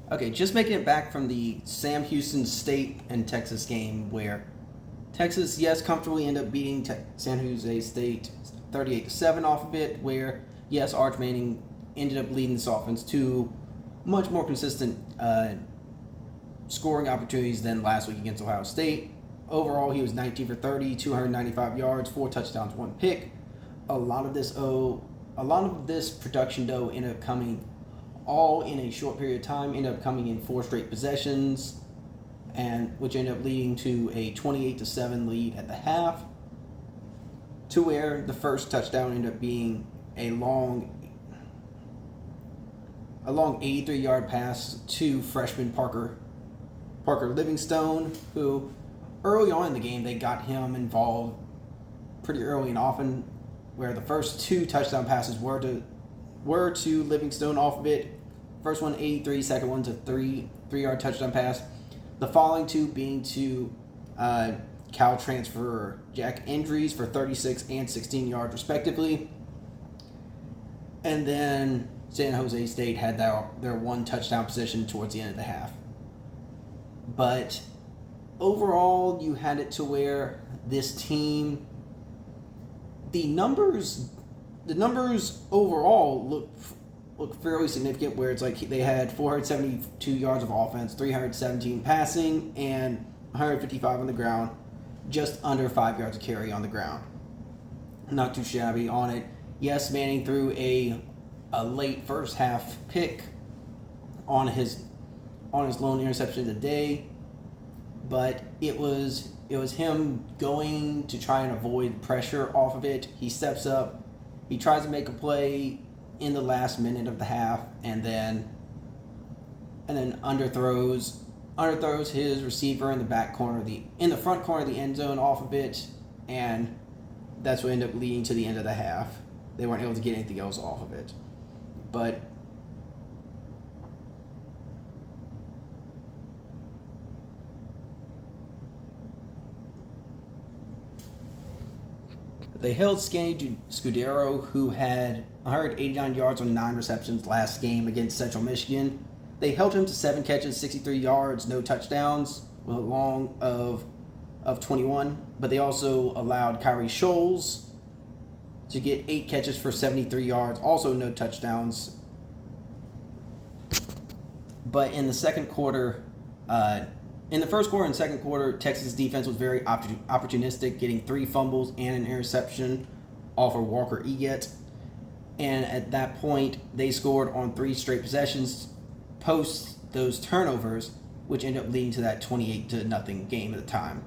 Okay, just making it back from the Sam Houston State and Texas game where Texas, yes, comfortably ended up beating San Jose State 38-7 off of it, where, yes, Arch Manning ended up leading this offense to much more consistent scoring opportunities than last week against Ohio State. Overall, he was 19 for 30, 295 yards, 4 touchdowns, 1 pick. A lot of this production, though, ended up coming all in a short period of time, ended up coming in 4 straight possessions, and which ended up leading to a 28-7 lead at the half, to where the first touchdown ended up being a long 83-yard pass to freshman Parker Livingstone, who early on in the game they got him involved pretty early and often, where the first 2 touchdown passes were to Livingstone off of it. First one 83, second one to 3-yard touchdown pass. The following 2 being to Cal transfer Jack Endries for 36 and 16 yards respectively. And then San Jose State had their 1 touchdown position towards the end of the half. But overall, you had it to where this team, the numbers overall look fairly significant, where it's like they had 472 yards of offense, 317 passing, and 155 on the ground, just under 5 yards of carry on the ground. Not too shabby on it. Yes, Manning threw a late first half pick on his lone interception of the day, but it was him going to try and avoid pressure off of it. He steps up, he tries to make a play in the last minute of the half, and then underthrows his receiver in the front corner of the end zone off of it, and that's what ended up leading to the end of the half. They weren't able to get anything else off of it. But they held Scanny Scudero, who had 189 yards on 9 receptions last game against Central Michigan. They held him to 7 catches, 63 yards, no touchdowns, with a long of 21. But they also allowed Kyrie Scholes to get 8 catches for 73 yards, also no touchdowns. But in the second quarter, in the first quarter and second quarter, Texas defense was very opportunistic, getting 3 fumbles and an interception off of Walker Eget. And at that point, they scored on 3 straight possessions post those turnovers, which ended up leading to that 28-0 game at the time.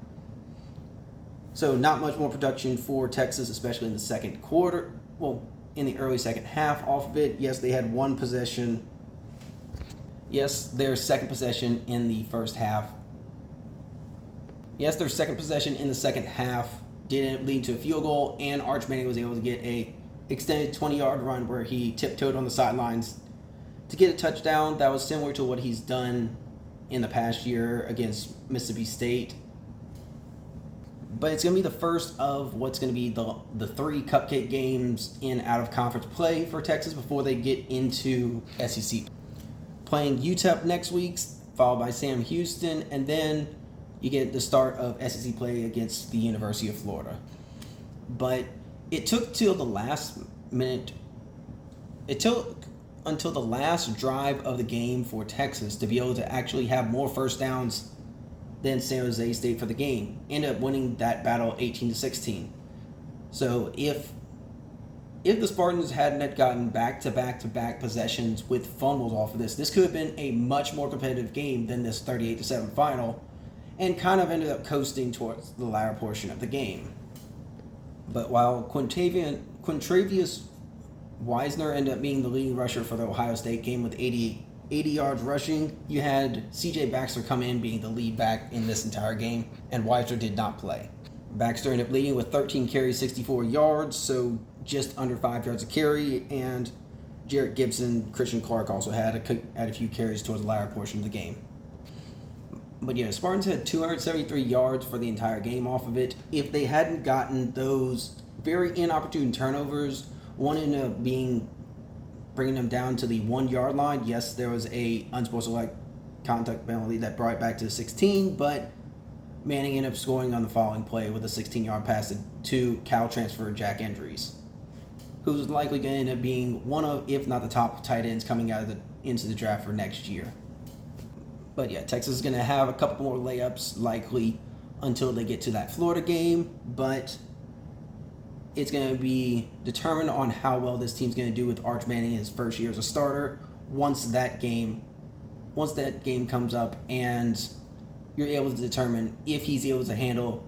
So not much more production for Texas, especially in the second quarter. Well, in the early second half off of it. Yes, they had 1 possession. Yes, their second possession in the first half. Yes, their second possession in the second half didn't lead to a field goal, and Arch Manning was able to get a extended 20-yard run where he tiptoed on the sidelines to get a touchdown. That was similar to what he's done in the past year against Mississippi State. But it's going to be the first of what's going to be the 3 cupcake games in out-of-conference play for Texas before they get into SEC. Playing UTEP next week, followed by Sam Houston, and then you get the start of SEC play against the University of Florida. But it took till the last minute. It took until the last drive of the game for Texas to be able to actually have more first downs than San Jose State for the game. Ended up winning that battle 18-16. So if the Spartans hadn't gotten back-to-back possessions with fumbles off of this could have been a much more competitive game than this 38-7 final, and kind of ended up coasting towards the latter portion of the game. But while Quintravious Wisner ended up being the leading rusher for the Ohio State game with 80 yards rushing, you had C.J. Baxter come in being the lead back in this entire game, and Wisner did not play. Baxter ended up leading with 13 carries, 64 yards, so just under 5 yards of carry, and Jarrett Gibson, Christian Clark also had a few carries towards the latter portion of the game. But yeah, Spartans had 273 yards for the entire game off of it. If they hadn't gotten those very inopportune turnovers, one ended up bringing them down to the 1 yard line. Yes, there was a contact penalty that brought it back to 16, but Manning ended up scoring on the following play with a 16-yard pass to Cal transfer Jack Endries, who's likely going to end up being one of, if not the top tight ends coming out of into the draft for next year. But yeah, Texas is going to have a couple more layups likely until they get to that Florida game, but it's going to be determined on how well this team's going to do with Arch Manning in his first year as a starter once that game comes up and you're able to determine if he's able to handle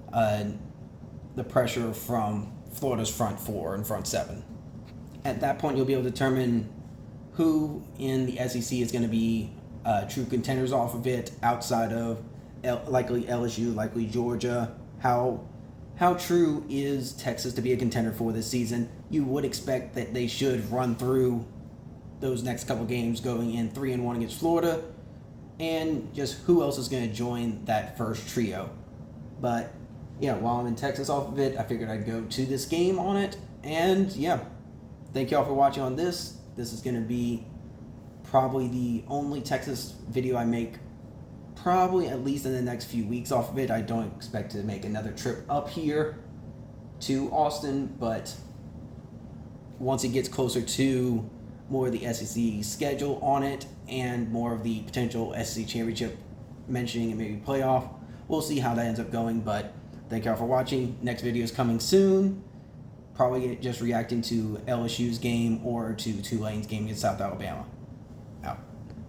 the pressure from Florida's front four and front seven. At that point, you'll be able to determine who in the SEC is going to be true contenders off of it, outside of likely LSU, likely Georgia. How true is Texas to be a contender for this season? You would expect that they should run through those next couple games going in 3-1 against Florida, and just who else is going to join that first trio. But yeah, while I'm in Texas off of it, I figured I'd go to this game on it. And yeah, thank y'all for watching on this. This is going to be probably the only Texas video I make probably at least in the next few weeks off of it. I don't expect to make another trip up here to Austin, but once it gets closer to more of the SEC schedule on it and more of the potential SEC championship mentioning and maybe playoff, we'll see how that ends up going. But thank y'all for watching. Next video is coming soon. Probably just reacting to LSU's game or to Tulane's game against South Alabama.